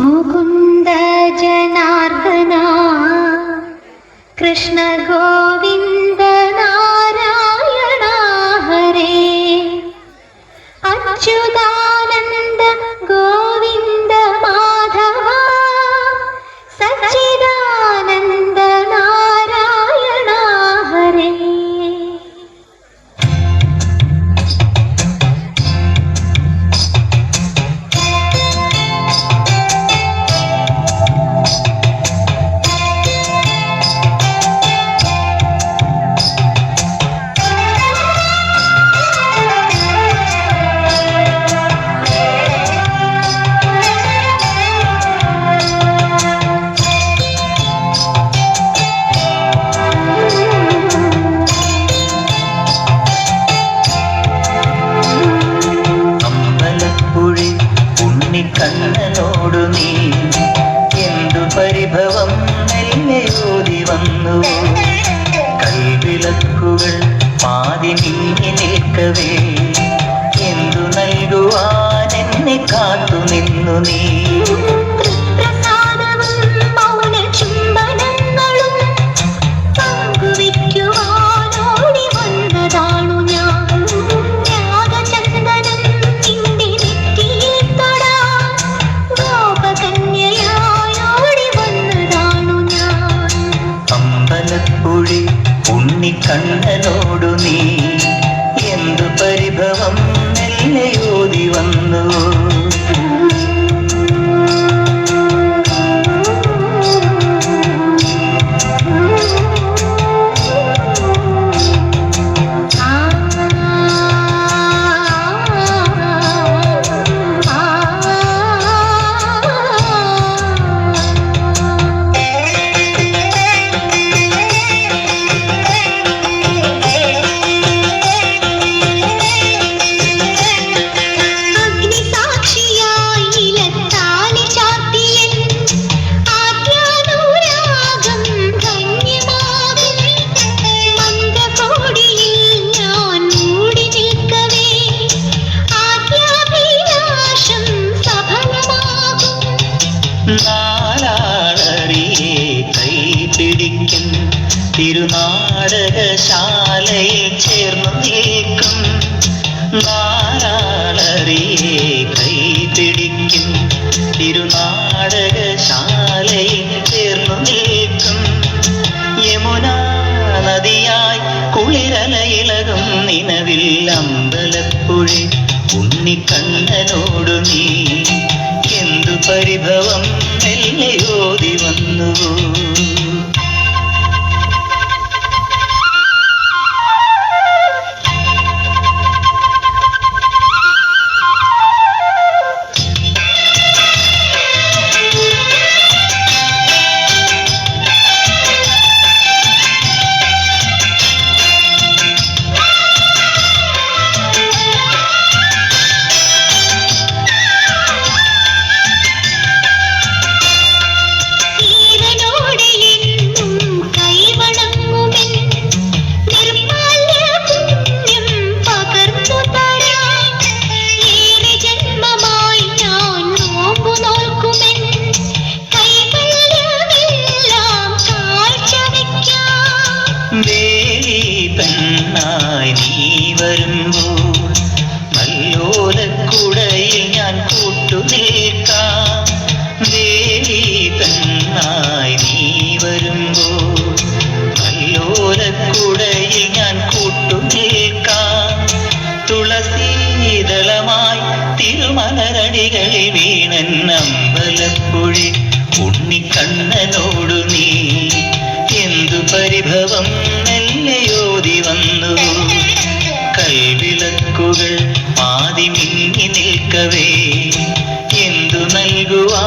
മുകുന്ദ ജനാർദ്ദന കൃഷ്ണ ഗോവിന്ദ നാരായണ ഹരേ അച്യുതാനന്ദ ഗോവിന്ദ മാധവ സച്ചിദാനന്ദ നാരായണ ഹരേ. കണ്ണനോടു നീ എന്തു പരിഭവം മെല്ലെയോതി വന്നു. കൈവിളക്കുകൾ പാതി നീങ്ങി നിൽക്കവേ എന്തു നൽകുവാൻ എന്നെ കാത്തു നിന്നു നീ. ഉണ്ണിക്കണ്ണനോടു നീ എന്തു പരിഭവം മെല്ലെയോതി വന്നു. നാലാളറിയെ കൈപിടിക്കും തിരുനാടകശാലയിൽ ചേർന്നു നിൽക്കും. നാലാളറിയെ കൈപിടിക്കും തിരുനാടകശാലയിൽ ചേർന്നു നിൽക്കും. യമുനാ നദിയായി കുളിരലയിളകും നിലവിൽ അമ്പലപ്പുഴി ഉണ്ണിക്കണ്ണനോടു നീ എന്തു പരിഭവം മെല്ലെയോതി വന്നു. പെണ്ണായി നീ വരുമ്പോൾ മല്ലോലക്കുടയിൽ ഞാൻ കൂട്ടുനിൽക്കാം. ദേവി പെണ്ണായി നീ വരുമ്പോൾ മല്ലോലക്കുടയിൽ ഞാൻ കൂട്ടുനിൽക്കാം. തുളസീതളമായി തിരുമലരടികളിൽ വീണൻ അമ്പലപ്പുഴി ഉണ്ണിക്കണ്ണനോടു നീ എന്തു പരിഭവം മെല്ലെയോതി വന്നു. കൈവിളക്കുകൾ പാതി മിന്നി നിൽക്കവേ എന്തു നൽകുവാ